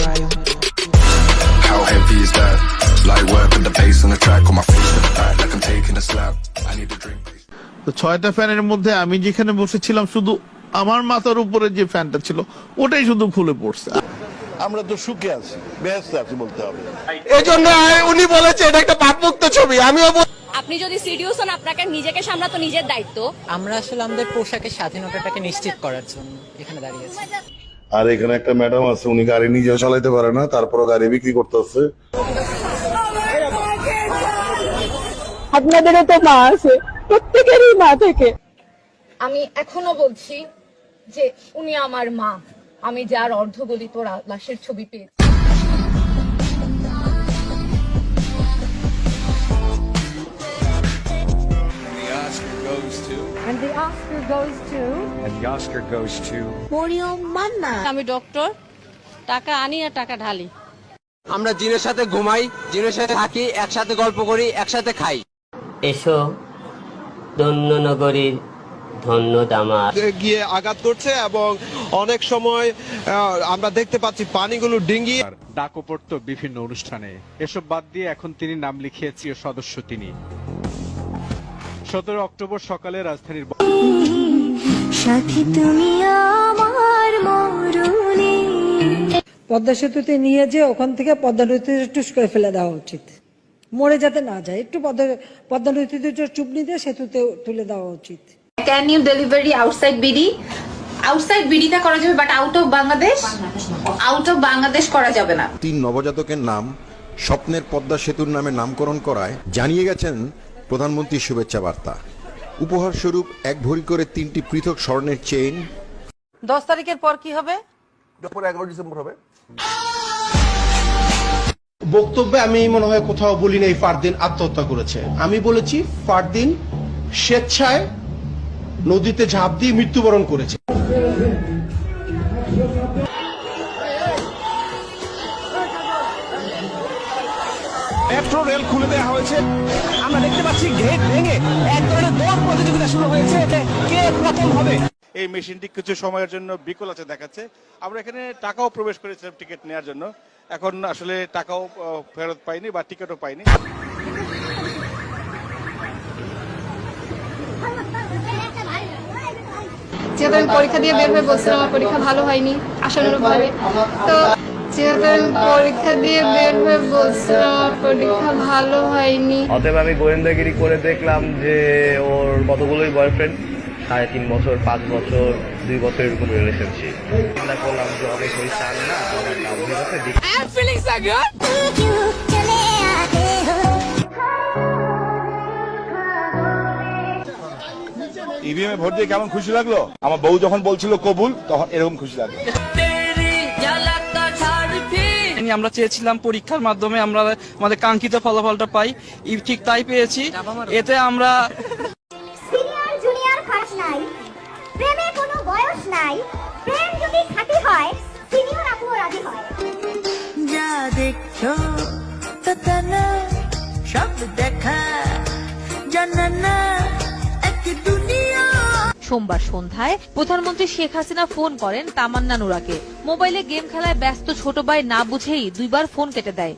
Brian. How heavy is that? Light work with the bass on the track on my face to the back like I'm taking a slap. I need a drink. তো 6টা ফ্যানের মধ্যে আমি যেখানে বসেছিলাম শুধু আমার মাথার উপরে যে ফ্যানটা ছিল ওটাই শুধু খুলে পড়ছে। আমরা তো সুখে আছি, ব্যস্ত আছি বলতে হবে। এজন্য উনি বলেছে এটা একটা পাপমুক্ত ছবি। আমিও আপনি যদি সিরিয়াস হন আপনাকে নিজেকে সামলাতো নিজের দায়িত্ব। আমরা আসলে আমাদের পোশাকের স্বাধীনতাটাকে নিশ্চিত করার জন্য এখানে দাঁড়িয়ে আছি। আর এখানে একটা ম্যাডাম আছে, উনি গাড়ি নিজেও চালাইতে পারে না, তারপরও গাড়ি বিক্রি করতেছে। আপনাদেরও তো মা আছে, প্রত্যেকেরই মা থেকে। আমি এখনো বলছি যে উনি আমার মা। আমি যার অর্ধগলিত লাশের ছবি পেয়েছি। And the Oscar goes to And the Oscar goes to Moriam Manna. আমি ডক্টর, টাকা আনি আর টাকা ঢালি। আমরা জিনের সাথে ঘুমাই, জিনের সাথে থাকি, একসাথে গল্প করি, একসাথে খাই। এসো ধন্য নগরীর ধন্য দামার গিয়ে আঘাত করছে এবং অনেক সময় আমরা দেখতে পাচ্ছি পানিগুলো ডিঙ্গি। ডাকও পড়তো বিভিন্ন অনুষ্ঠানে। এসব বাদ দিয়ে এখন তিনি নাম লিখিয়েছি সদস্য তিনি। 17 অক্টোবর সকালে রাজধানীর সাথী তুমি আমার মরুনি। পদ্মা সেতুতে নিয়ে যে ওখান থেকে পদ্মা নদীতে টুস করে ফেলে দেওয়া উচিত, মরে যাতে না যায়। একটু পদ্মা নদীতে চুপনি দিয়ে সেতুতে তুলে দেওয়া উচিত। Can you delivery outside BD? Outside বিডিটা করা যাবে, বাট আউট অফ বাংলাদেশ করা যাবে না। 3 নবজাতকের নাম স্বপ্নের পদ্মা সেতুর নামে নামকরণ করায় জানিয়ে গেছেন প্রধানমন্ত্রীর শুভেচ্ছা বার্তা। উপহার স্বরূপ 1 ভরি করে 3টি পৃথক স্বর্ণের চেইন। 10 তারিখের পর কি হবে? 11 ডিসেম্বর হবে। বক্তব্যে আমি মনে হয় কোথাও বলি নাই ফারদিন আত্মহত্যা করেছে। আমি বলেছি ফারদিন স্বেচ্ছায় নদীতে ঝাঁপ দিয়ে মৃত্যুবরণ করেছে। মেট্রো রেল খুলে দেওয়া হয়েছে। আমরা দেখতে পাচ্ছি গেট ভেঙে এক ধরনের দৌড় প্রতিযোগিতা শুরু হয়েছে, কে প্রথম হবে। এই মেশিনটি কিছু সময়ের জন্য বিকল আছে দেখাচ্ছে। আমরা এখানে টাকাও প্রবেশ করেছিলাম টিকিট নেওয়ার জন্য, এখন আসলে টাকাও ফেরত পাইনি বা টিকিটও পাইনি। যেহেতু আমি পরীক্ষা দিয়ে বের হয়ে বলছিলাম আমার পরীক্ষা ভালো হয়নি আশানুরূপ ভাবে, তো যেহেতু আমি পরীক্ষা দিয়ে বের হয়ে বলছিলাম আমার পরীক্ষা ভালো হয়নি, অতএব আমি গোয়েন্দাগিরি করে দেখলাম যে ওর কতগুলোই বয়ফ্রেন্ড, 3.5 বছর, 5 বছর, 2 বছর এরকম রিলেশনশিপ। চিন্তা করলাম যে অনেক হয়ে চান না ইভিএম এ ভোট দিয়ে কেমন খুশি লাগলো? আমার বউ যখন বলছিল কবুল, তখন এরকম খুশি লাগলো। আমরা চেয়েছিলাম পরীক্ষার মাধ্যমে আমরা আমাদের কাঙ্ক্ষিত ফলাফলটা পাই, ঠিক তাই পেয়েছি। এতে আমরা সিনিয়র জুনিয়র ফার্স্ট নাই, প্রেমে কোনো বয়স নাই, প্রেম যদি খাঁটি হয় সিনিয়র আপুও রাজি হয়। যা দেখছো তা না, সব দেখা জানা না, এক দুনিয়া। সোমবার সন্ধ্যায় প্রধানমন্ত্রী শেখ হাসিনা ফোন করেন তামান্না নুরাকে। মোবাইলে গেম খেলায় ব্যস্ত ছোট ভাই না বুঝেই 2 বার ফোন কেটে দেয়।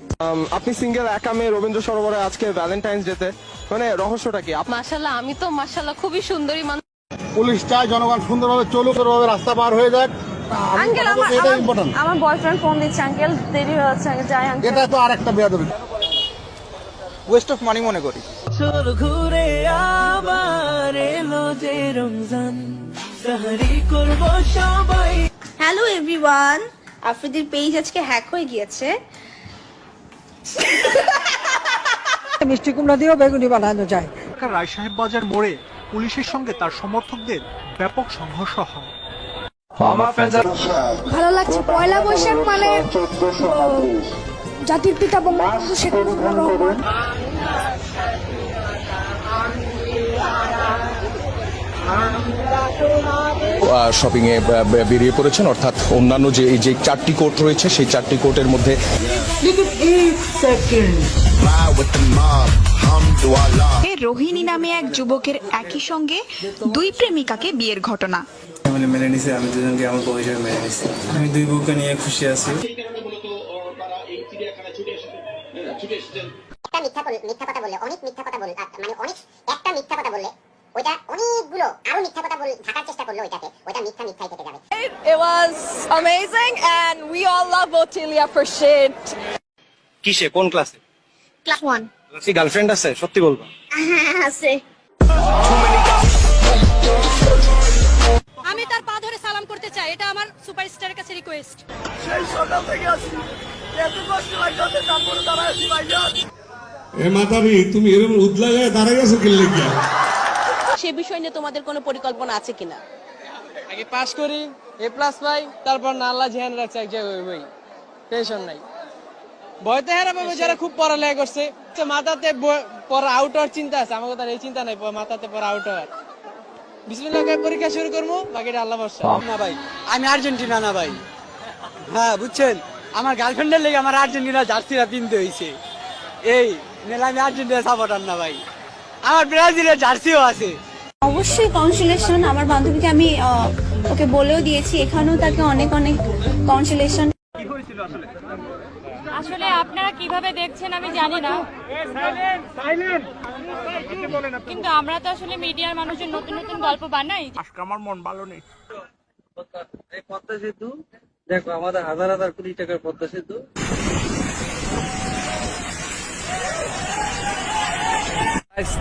আপনি সিঙ্গেল একা মেয়ে রবীন্দ্র সরোবরে আজকে ভ্যালেন্টাইন্স ডেতে, মানে রহস্যটা কি? মাশাআল্লাহ, আমি তো মাশাআল্লাহ খুবই সুন্দরী মানুষ। পুলিশ চায় জনগণ সুন্দরভাবে চলুক, সুন্দরভাবে রাস্তা পার হয়ে যাক। আঙ্কেল আমার বয়ফ্রেন্ড ফোন দিচ্ছে, আঙ্কেল দেরি হয়ে যাচ্ছে, যাই আঙ্কেল। এটা তো আরেকটা বেয়াদবি, ওয়েস্ট অফ মানি মনে করি। ঘুরে আবার এলো যে রমজান, সাহারি করব সবাই। হ্যালো এভরিওয়ান, আফ্রিদির পেজ আজকে হ্যাক হয়ে গিয়েছে। মিষ্টি কুমড়া দিয়েও বেগুনি বানানো যায়। রায়সাহেব বাজার মোড়ে পুলিশের সঙ্গে তার সমর্থকদের ব্যাপক সংঘর্ষ হয়। ভালো লাগছে, পয়লা বৈশাখ মানে জাতির পিতা বঙ্গবন্ধু শেখ মুজিবুর রহমান। শপিং এ বেরিয়ে পড়েছেন, অর্থাৎ অন্যান্য যে 4টি কোর্ট রয়েছে সেই 4টি কোর্টের মধ্যে রোহিণী নামে এক যুবকের একই সঙ্গে 2 প্রেমিকাকে বিয়ের ঘটনা। মেনে নিছে, আমি দুজনকে আমার বউ হিসেবে মেনে নিছি। আমি 2 বউকে নিয়ে খুশি আছি। মিথ্যা কথা বললে, অনেক মিথ্যা কথা বললে, মানে অনেক একটা মিথ্যা কথা বললে ওইটা অনেকগুলো আরো মিথ্যা কথা ঢাকার চেষ্টা করলে ওইটা মিথ্যাই থেকে যাবে। It was amazing and we all love Otilia for shit. কিসে কোন ক্লাসে? ক্লাস 1 কি গার্লফ্রেন্ড আছে? সত্যি বলবো। আছে। আমি তার পা ধরে সালাম করতে চাই, এটা আমার সুপারস্টারের কাছে রিকোয়েস্ট। তুমি এরকম উদলাগায় দাঁড়াই আছো কি লাগিয়া? সে বিষয় নিয়ে তোমাদের কোনো পরিকল্পনা আছে কিনা? আগে পাস করি, A+ পাই, তারপর না আল্লাহ ধ্যান রাখছে এক জায়গায় হই, টেনশন নাই। ভয়তে হেরা পাবে যারা খুব পড়ালেখা করছে, মাথাতে পড়া আউট হওয়ার চিন্তা আছে, আমার কথা এই চিন্তা নাই, মাথাতে পড়া আউট হওয়ার। বিসমিল্লাহ করে পরীক্ষা শুরু করবো, বাকিটা আল্লাহ ভরসা। না ভাই, আমি আর্জেন্টিনা না ভাই। হ্যাঁ বুঝছেন, আমার গার্লফ্রেন্ডের লেগে আমার আর্জেন্টিনা জার্সিটা কিনতে হয়েছে। এই মেলা আমি আর্জেন্টিনা সাপোর্টার না ভাই, আমার ব্রাজিলের জার্সিও আছে। অবশ্যই কনসুলেশন, আমার বান্ধবীকে আমি ওকে বলেও দিয়েছি, এখানেও তাকে অনেক অনেক কনসুলেশন। আসলে আপনারা কিভাবে দেখছেন আমি জানি না, কিন্তু আমরা তো আসলে মিডিয়ার মানুষের নতুন নতুন গল্প বানাই। আমার মন ভালো নেই। এই পদ্মা সেতু দেখো, আমাদের হাজার হাজার কোটি টাকার পদ্মা সেতু।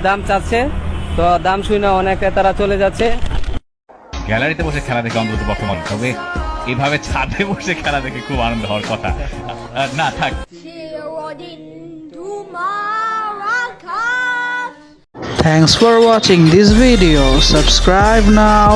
দাম চাচ্ছে তো, দাম শুনে অনেক ক্রেতারা চলে যাচ্ছে। গ্যালারিতে বসে খেলা দেখে অন্তত বর্তমান, তবে এভাবে ছাদে বসে খেলা দেখে খুব আনন্দ হওয়ার কথা না থাক। Thanks for watching this video. Subscribe now.